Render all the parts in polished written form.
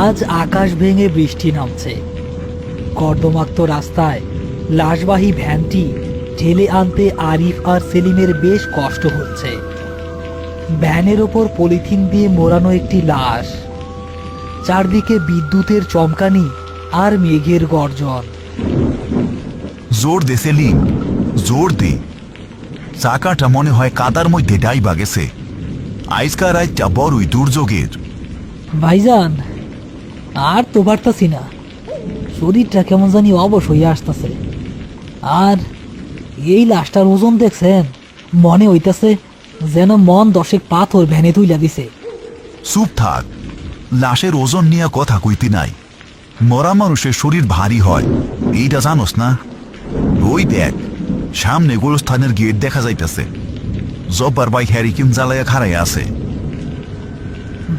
আজ আকাশ ভেঙে বৃষ্টি নামছে। কর্দমাক্ত রাস্তায় লাশবাহী ভ্যানটি ঠেলে আনতে আরিফ আর সেলিমের বেশ কষ্ট হচ্ছে। ভ্যানের ওপর পলিথিন দিয়ে মোড়ানো একটি লাশ, চারদিকে বিদ্যুতের চমকানি আর মেঘের গর্জন। জোর দে সেলিম, জোর দে। চাকাটা মনে হয় কাদার মধ্যে ডাইবা গেছে। আজকার রাতটা বড়ই দুর্যোগের। ভাইজান, আর তো পারতাছি না, শরীরটা কেমন জানি অবশ হইয়া আসতেছে। আর এই লাশটার ওজন দেখছেন, মনে হইতাছে যেন মন 10 পাথর ভ্যানে তুইলা দিছে। চুপ থাক, লাশের ওজন নিয়ে কথা কইতে নাই। মরা মানুষের শরীর ভারী হয়, এইটা জানোস না? ওই দেখ, সামনে গোরস্থানের গেট দেখা যাইতেছে। জব্বার বাইক হ্যারিকেন জ্বালাইয়া খাড়াই আছে।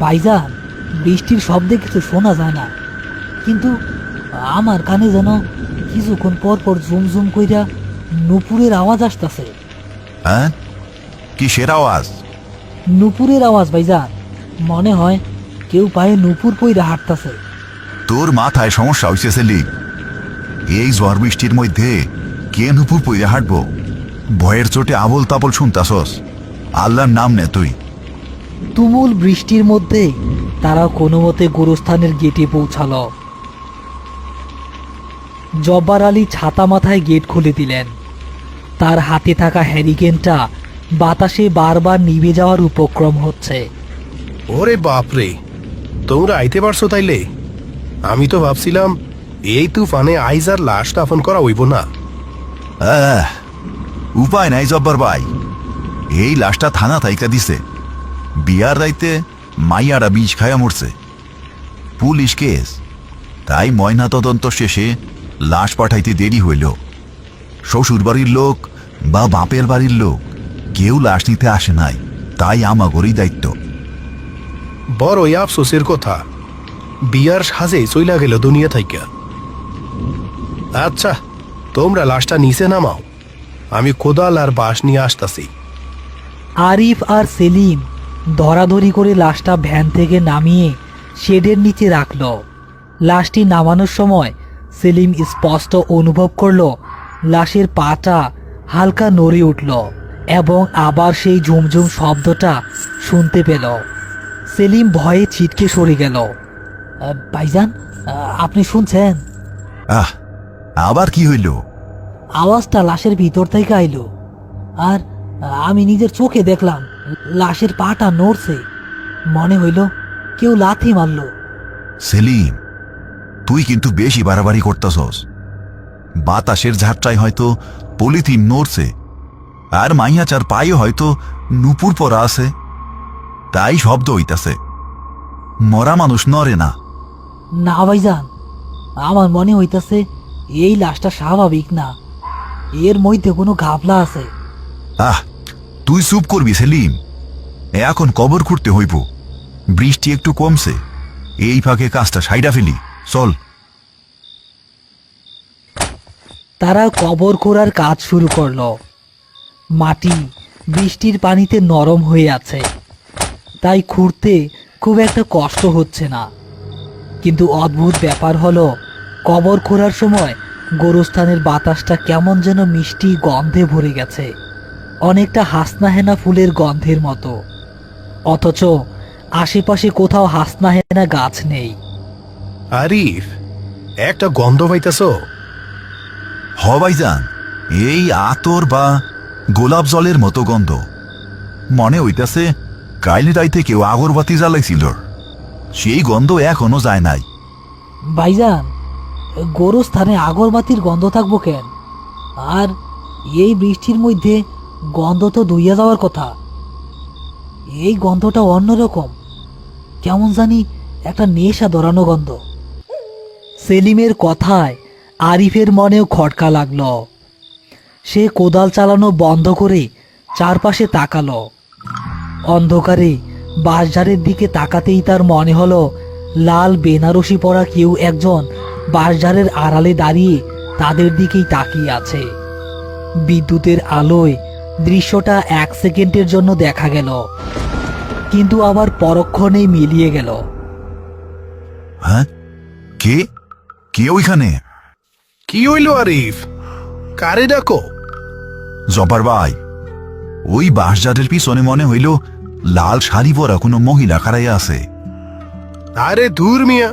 ভাইজান, বৃষ্টির শব্দে কিছু শোনা যায় না, কিন্তু আমার কানে যেন কিছুক্ষণ পর পর ঝুম ঝুম কইরা নুপুরের আওয়াজ আসতেছে। হ্যাঁ, কিসের আওয়াজ? নুপুরের আওয়াজ ভাইজান, মনে হয় কেউ পায়ে নুপুর পইরা হাঁটতাছে। তোর মাথায় সমস্যা হইছে সেলিম। এই ঝড় বৃষ্টির মধ্যে কে নুপুর পইরা হাঁটবো? ভয়ের চোটে আবল তাবল শুনতাছস। আল্লাহর নাম নে তুই। তুমুল বৃষ্টির মধ্যে তারা কোনো মতে গোরস্থানের গেটে পৌঁছালো। জব্বার আলী ছাতা মাথায় গেট খুলে দিলেন। তার হাতে থাকা হ্যারিকেনটা বাতাসে বারবার নিভে যাওয়ার উপক্রম হচ্ছে। ওরে বাপরে, তোমরা আইতে পারছো তাইলে? আমি তো ভাবছিলাম এই তুফানে আইজ আর লাশ দাফন করা হইব না। উপায় নাই জব্বার ভাই, এই লাশটা থানা থাইকা দিছে। বিয়ার রাইতে মাইয়ারা বিষ খায়া মরছে। পুলিশ কেস, তাই ময়না তদন্ত শেষে লাশ পাঠাইতে দেরি হইল। শ্বশুর বাড়ির লোক বা বাপের বাড়ির লোক কেউ লাশ নিতে আসে নাই, তাই আমাগরই দায়িত্ব। বড়ই আফসোসের কথা, বিয়ার সাজে চইলা গেল দুনিয়া থাইকা। আচ্ছা, তোমরা লাশটা নিচে নামাও, আমি কোদাল আর বাঁশ নিয়ে আসতাছি। আরিফ আর সেলিম ধরাধরি করে লাশটা ভ্যান থেকে নামিয়ে শেডের নিচে রাখল। লাশটি নামানোর সময় সেলিম স্পষ্ট অনুভব করল লাশের পাটা হালকা নড়ে উঠল এবং আবার সেই ঝুমঝুম শব্দটা শুনতে পেল। সেলিম ভয়ে ছিটকে সরে গেল। ভাইজান, আপনি শুনছেন? আবার কি হইল? আওয়াজটা লাশের ভিতর থেকে আইল, আর আমি নিজের চোখে দেখলাম লাশের পাটা নড়ছে। মনে হইল কেউ লাথি মারল। সেলিম, তুই কিন্তু বেশি বাড়াবাড়ি করতাছস। বাতাসের ঝাপটায় হয়তো পলিথিন নড়ছে, আর মাইয়াচার পায়ে হয়তো নুপুর পরা আছে, তাই শব্দ হইতাছে। মরা মানুষ নড়ে না। না ভাইজান, আমার মনে হইতাছে এই লাশটা স্বাভাবিক না, এর মধ্যে কোনো ঘাপলা আছে। তুই চুপ করবি সেলিম। এখন কবর খুঁড়তে হইব। বৃষ্টি একটু কমছে, এই ফাঁকে কাজটা সাইডা ফেলি। চল। তারা কবর খোঁড়ার কাজ শুরু করলো। মাটি বৃষ্টির পানিতে নরম হয়ে আছে, তাই খুঁড়তে খুব একটা কষ্ট হচ্ছে না। কিন্তু অদ্ভুত ব্যাপার হলো, কবর খোঁড়ার সময় গোরস্থানের বাতাসটা কেমন যেন মিষ্টি গন্ধে ভরে গেছে, অনেকটা হাসনাহেনা ফুলের গন্ধের মতো। অথচ আশেপাশে কোথাও হাসনাহেনা গাছ নেই। আরিফ, একটা গন্ধ পাইতেছ? হ ভাইজান, এই আতর বা গোলাপ জলের মতো গন্ধ। মনে হইতাছে কাইল রাইতে কেউ আগরবাতি জ্বালাইছিল, সেই গন্ধ এখনো যায় নাই। ভাইজান, গোরস্থানে আগরবাতির গন্ধ থাকবো কেন? আর এই বৃষ্টির মধ্যে গন্ধ তো ধুইয়া যাওয়ার কথা। এই গন্ধটা অন্যরকম, কেমন জানি একটা নেশা ধরানো গন্ধ। সেলিমের কথায় আরিফের মনেও খটকা লাগলো। সে কোদাল চালানো বন্ধ করে চারপাশে তাকালো। অন্ধকারে বাঁশঝাড়ের দিকে তাকাতেই তার মনে হলো লাল বেনারসি পরা কেউ একজন বাঁশঝাড়ের আড়ালে দাঁড়িয়ে তাদের দিকেই তাকিয়ে আছে। বিদ্যুতের আলোয় দৃশ্যটা 1 সেকেন্ডের জন্য দেখা গেল, কিন্তু আবার পরক্ষণেই মিলিয়ে গেল। হ্যাঁ, কে কে ওইখানে? কি হইল আরিফ, কারে ডাকো? জব্বার ভাই, ওই বাঁশঝাড়ের পিছনে মনে হইল লাল শাড়ি পরা কোনো মহিলা খাড়াইয়া আছে। আরে দূর মিয়া,